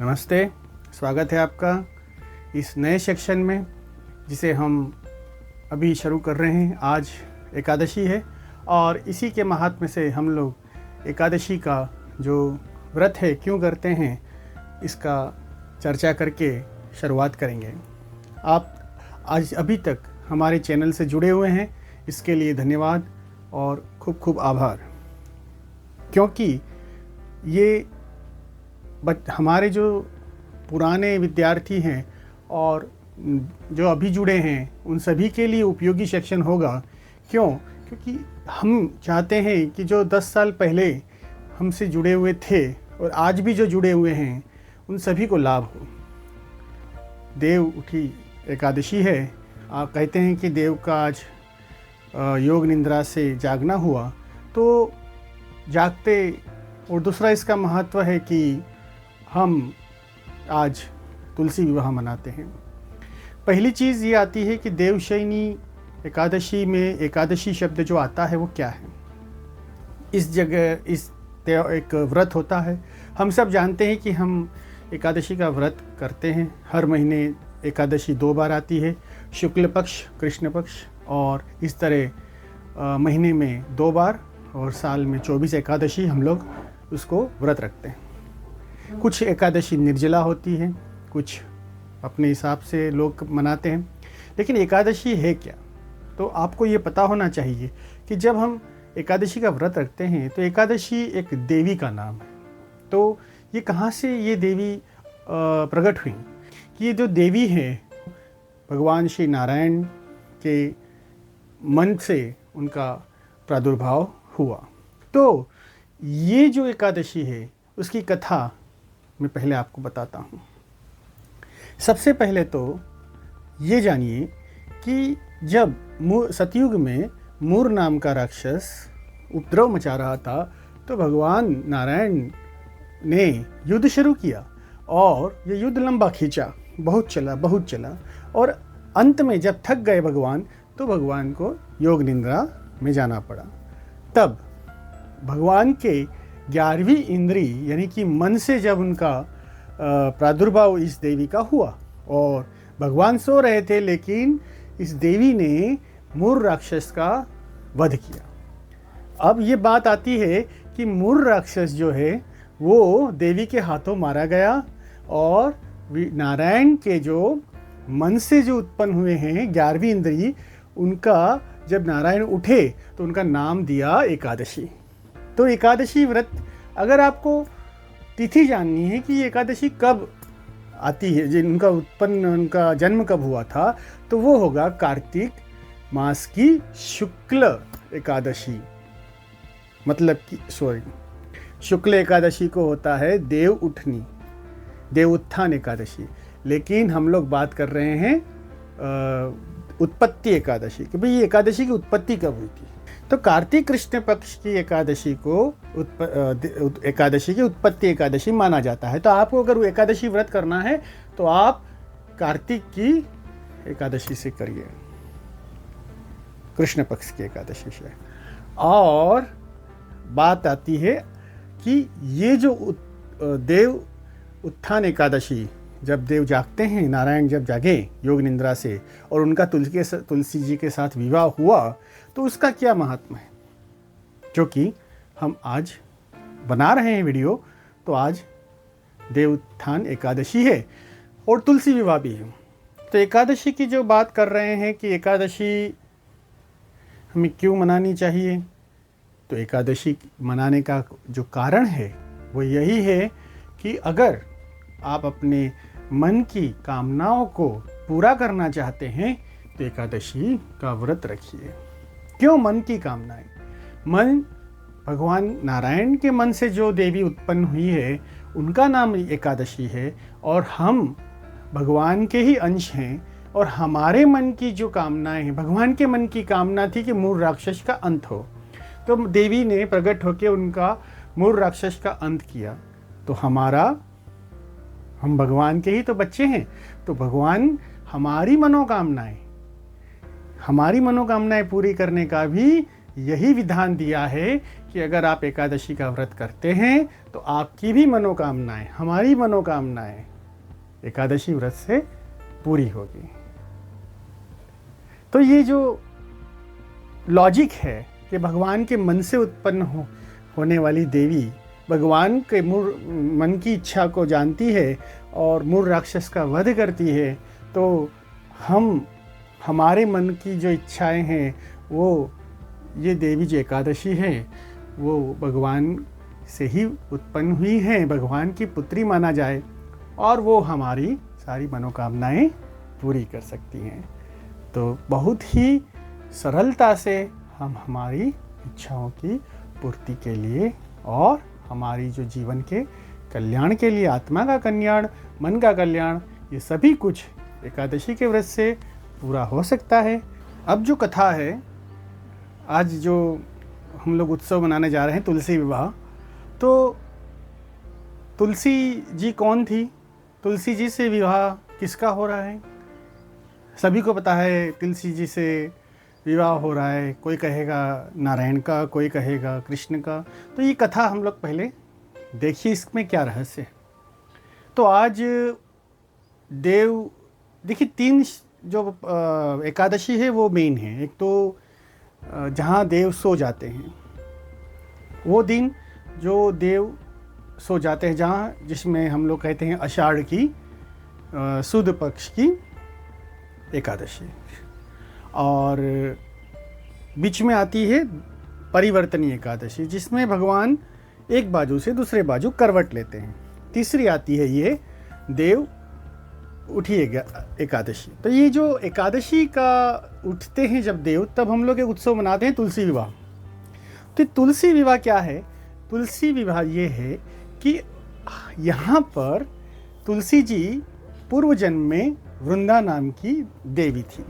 नमस्ते, स्वागत है आपका इस नए सेक्शन में जिसे हम अभी शुरू कर रहे हैं। आज एकादशी है और इसी के महात्म्य से हम लोग एकादशी का जो व्रत है क्यों करते हैं इसका चर्चा करके शुरुआत करेंगे। आप आज अभी तक हमारे चैनल से जुड़े हुए हैं, इसके लिए धन्यवाद और खूब खूब आभार, क्योंकि ये हमारे जो पुराने विद्यार्थी हैं और जो अभी जुड़े हैं उन सभी के लिए उपयोगी सेक्शन होगा। क्योंकि हम चाहते हैं कि जो 10 साल पहले हमसे जुड़े हुए थे और आज भी जो जुड़े हुए हैं उन सभी को लाभ हो। देव उठी एकादशी है। आप कहते हैं कि देव का आज योग निद्रा से जागना हुआ, तो जागते, और दूसरा इसका महत्व है कि हम आज तुलसी विवाह मनाते हैं। पहली चीज़ ये आती है कि देवशयनी एकादशी में एकादशी शब्द जो आता है वो क्या है। इस जगह एक व्रत होता है। हम सब जानते हैं कि हम एकादशी का व्रत करते हैं। हर महीने एकादशी 2 बार आती है, शुक्ल पक्ष, कृष्ण पक्ष, और इस तरह महीने में 2 बार और साल में 24 एकादशी हम लोग उसको व्रत रखते हैं। कुछ एकादशी निर्जला होती है, कुछ अपने हिसाब से लोग मनाते हैं। लेकिन एकादशी है क्या, तो आपको ये पता होना चाहिए कि जब हम एकादशी का व्रत रखते हैं तो एकादशी एक देवी का नाम है। तो ये कहाँ से ये देवी प्रकट हुई कि ये जो देवी है भगवान श्री नारायण के मन से उनका प्रादुर्भाव हुआ। तो ये जो एकादशी है उसकी कथा मैं पहले आपको बताता हूँ। सबसे पहले तो ये जानिए कि जब सतयुग में मूर नाम का राक्षस उपद्रव मचा रहा था तो भगवान नारायण ने युद्ध शुरू किया और ये युद्ध लंबा खींचा, बहुत चला और अंत में जब थक गए भगवान, तो भगवान को योग निद्रा में जाना पड़ा। तब भगवान के 11वीं इंद्री यानी कि मन से जब उनका प्रादुर्भाव इस देवी का हुआ और भगवान सो रहे थे, लेकिन इस देवी ने मूर राक्षस का वध किया। अब ये बात आती है कि मूर राक्षस जो है वो देवी के हाथों मारा गया और नारायण के जो मन से जो उत्पन्न हुए हैं 11वीं इंद्री, उनका जब नारायण उठे तो उनका नाम दिया एकादशी। तो एकादशी व्रत, अगर आपको तिथि जाननी है कि एकादशी कब आती है, जिनका उनका जन्म कब हुआ था, तो वो होगा कार्तिक मास की शुक्ल एकादशी। मतलब कि शुक्ल एकादशी को होता है देव उत्थान एकादशी। लेकिन हम लोग बात कर रहे हैं उत्पत्ति एकादशी कि भाई ये एकादशी की उत्पत्ति कब हुई थी। तो कार्तिक कृष्ण पक्ष की एकादशी को एकादशी की उत्पत्ति एकादशी माना जाता है। तो आपको अगर वो एकादशी व्रत करना है तो आप कार्तिक की एकादशी से करिए, कृष्ण पक्ष की एकादशी से। और बात आती है कि ये जो देव उत्थान एकादशी, जब देव जागते हैं, नारायण जब जागे योग निद्रा से और उनका तुलसी जी के साथ विवाह हुआ, तो उसका क्या महात्मा है, जो कि हम आज बना रहे हैं वीडियो। तो आज देव उत्थान एकादशी है और तुलसी विवाह भी है। तो एकादशी की जो बात कर रहे हैं कि एकादशी हमें क्यों मनानी चाहिए, तो एकादशी मनाने का जो कारण है वो यही है कि अगर आप अपने मन की कामनाओं को पूरा करना चाहते हैं तो एकादशी का व्रत रखिए। क्यों मन की कामनाएं? मन भगवान नारायण के मन से जो देवी उत्पन्न हुई है उनका नाम एकादशी है और हम भगवान के ही अंश हैं। और हमारे मन की जो कामनाएं हैं, भगवान के मन की कामना थी कि मूर राक्षस का अंत हो, तो देवी ने प्रकट होकर उनका मूर राक्षस का अंत किया। तो हम भगवान के ही तो बच्चे हैं। तो भगवान हमारी मनोकामनाएं पूरी करने का भी यही विधान दिया है कि अगर आप एकादशी का व्रत करते हैं तो आपकी भी मनोकामनाएं, हमारी मनोकामनाएं एकादशी व्रत से पूरी होगी। तो ये जो लॉजिक है कि भगवान के मन से उत्पन्न होने वाली देवी भगवान के मन की इच्छा को जानती है और मूर राक्षस का वध करती है, तो हमारे मन की जो इच्छाएं हैं वो ये देवी जो एकादशी है वो भगवान से ही उत्पन्न हुई हैं, भगवान की पुत्री माना जाए और वो हमारी सारी मनोकामनाएं पूरी कर सकती हैं। तो बहुत ही सरलता से हम हमारी इच्छाओं की पूर्ति के लिए और हमारी जो जीवन के कल्याण के लिए, आत्मा का कल्याण, मन का कल्याण, ये सभी कुछ एकादशी के व्रत से पूरा हो सकता है। अब जो कथा है, आज जो हम लोग उत्सव मनाने जा रहे हैं तुलसी विवाह, तो तुलसी जी कौन थी? तुलसी जी से विवाह किसका हो रहा है? सभी को पता है तुलसी जी से विवाह हो रहा है। कोई कहेगा नारायण का, कोई कहेगा कृष्ण का। तो ये कथा हम लोग पहले देखिए, इसमें क्या रहस्य है। तो आज देखिए 3 जो एकादशी है वो मेन है। एक तो जहाँ देव सो जाते हैं, वो दिन जो देव सो जाते हैं, जहाँ जिसमें हम लोग कहते हैं आषाढ़ की शुद्ध पक्ष की एकादशी, और बीच में आती है परिवर्तनी एकादशी जिसमें भगवान एक बाजू से दूसरे बाजू करवट लेते हैं। तीसरी आती है ये देव उठी एकादशी। तो ये जो एकादशी का उठते हैं जब देव, तब हम लोग एक उत्सव मनाते हैं तुलसी विवाह। तो तुलसी विवाह क्या है? तुलसी विवाह ये है कि यहाँ पर तुलसी जी पूर्व जन्म में वृंदा नाम की देवी थी।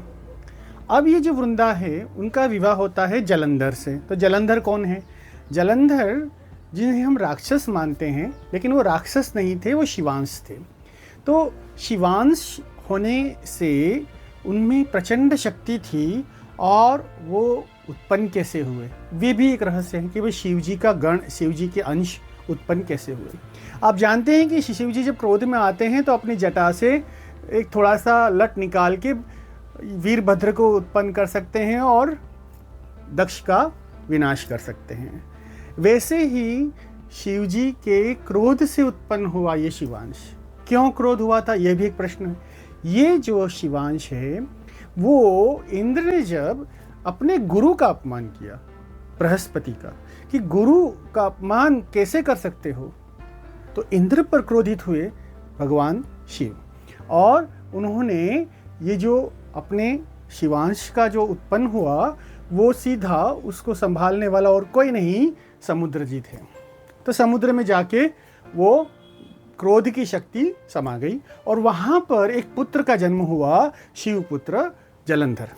अब ये जो वृंदा है उनका विवाह होता है जलंधर से। तो जलंधर कौन है? जलंधर जिन्हें हम राक्षस मानते हैं, लेकिन वो राक्षस नहीं थे, वो शिवांश थे। तो शिवांश होने से उनमें प्रचंड शक्ति थी, और वो उत्पन्न कैसे हुए वे भी एक रहस्य है कि वे शिवजी का गण, शिवजी के अंश उत्पन्न कैसे हुए। आप जानते हैं कि शिवजी जब क्रोध में आते हैं तो अपनी जटा से एक थोड़ा सा लट निकाल के वीरभद्र को उत्पन्न कर सकते हैं और दक्ष का विनाश कर सकते हैं। वैसे ही शिवजी के क्रोध से उत्पन्न हुआ ये शिवांश। क्यों क्रोध हुआ था, यह भी एक प्रश्न है। ये जो शिवांश है वो इंद्र ने जब अपने गुरु का अपमान किया, बृहस्पति का, कि गुरु का अपमान कैसे कर सकते हो, तो इंद्र पर क्रोधित हुए भगवान शिव, और उन्होंने ये जो अपने शिवांश का जो उत्पन्न हुआ वो सीधा उसको संभालने वाला और कोई नहीं, समुद्र जी थे। तो समुद्र में जाके वो क्रोध की शक्ति समा गई और वहाँ पर एक पुत्र का जन्म हुआ, शिवपुत्र जलंधर।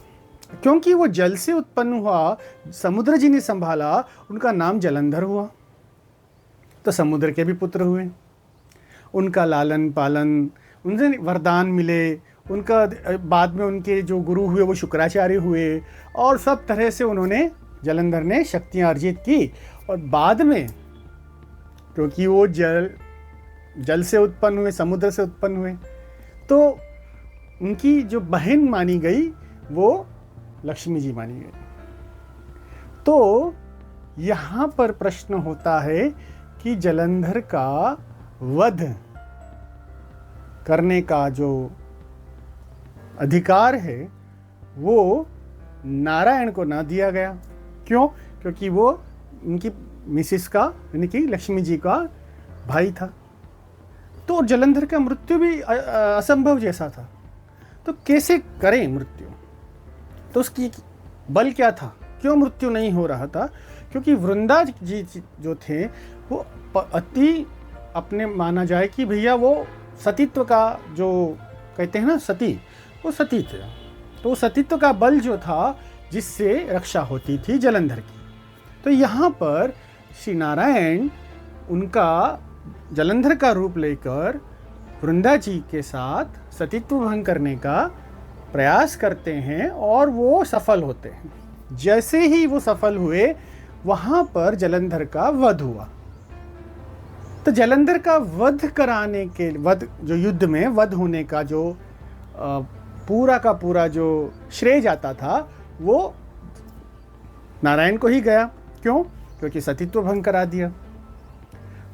क्योंकि वो जल से उत्पन्न हुआ, समुद्र जी ने संभाला, उनका नाम जलंधर हुआ। तो समुद्र के भी पुत्र हुए, उनका लालन पालन, उनसे वरदान मिले, उनका बाद में उनके जो गुरु हुए वो शुक्राचार्य हुए, और सब तरह से उन्होंने, जलंधर ने शक्तियाँ अर्जित की। और बाद में क्योंकि वो जल से उत्पन्न हुए, समुद्र से उत्पन्न हुए, तो उनकी जो बहन मानी गई वो लक्ष्मी जी मानी गई। तो यहाँ पर प्रश्न होता है कि जलंधर का वध करने का जो अधिकार है वो नारायण को ना दिया गया। क्यों? क्योंकि वो उनकी मिसिस का, यानी कि लक्ष्मी जी का भाई था। तो जलंधर का मृत्यु भी असंभव जैसा था। तो कैसे करें मृत्यु? तो उसकी बल क्या था? क्यों मृत्यु नहीं हो रहा था? क्योंकि वृंदा जी जो थे वो अति अपने माना जाए कि भैया वो सतीत्व का, जो कहते हैं ना सती, वो सती थे। तो सतीत्व का बल जो था जिससे रक्षा होती थी जलंधर की। तो यहाँ पर श्री नारायण उनका जलंधर का रूप लेकर वृंदा जी के साथ सतीत्व भंग करने का प्रयास करते हैं और वो सफल होते हैं। जैसे ही वो सफल हुए वहाँ पर जलंधर का वध हुआ। तो जलंधर का वध कराने के जो युद्ध में वध होने का जो पूरा का पूरा जो श्रेय जाता था वो नारायण को ही गया। क्यों? क्योंकि सतीत्व भंग करा दिया।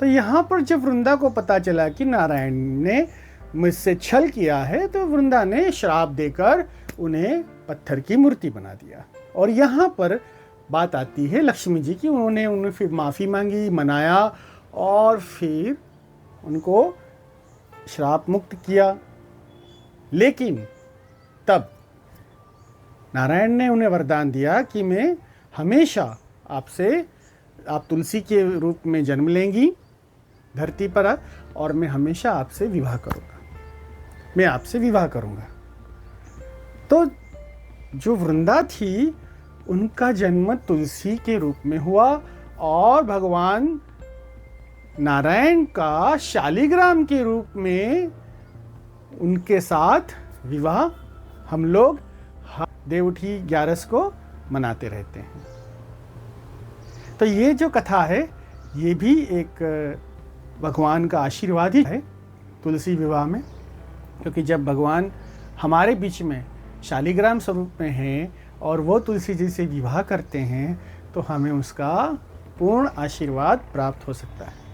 तो यहाँ पर जब वृंदा को पता चला कि नारायण ने मुझसे छल किया है, तो वृंदा ने श्राप देकर उन्हें पत्थर की मूर्ति बना दिया। और यहाँ पर बात आती है लक्ष्मी जी की। उन्होंने फिर माफ़ी मांगी, मनाया और फिर उनको श्राप मुक्त किया। लेकिन तब नारायण ने उन्हें वरदान दिया कि मैं हमेशा आप तुलसी के रूप में जन्म लेंगी धरती पर, और मैं हमेशा आपसे विवाह करूँगा, मैं आपसे विवाह करूँगा। तो जो वृंदा थी उनका जन्म तुलसी के रूप में हुआ, और भगवान नारायण का शालिग्राम के रूप में उनके साथ विवाह हम लोग देवउठी 11 को मनाते रहते हैं। तो ये जो कथा है ये भी एक भगवान का आशीर्वाद ही है तुलसी विवाह में, क्योंकि जब भगवान हमारे बीच में शालिग्राम स्वरूप में हैं और वो तुलसी जी से विवाह करते हैं तो हमें उसका पूर्ण आशीर्वाद प्राप्त हो सकता है।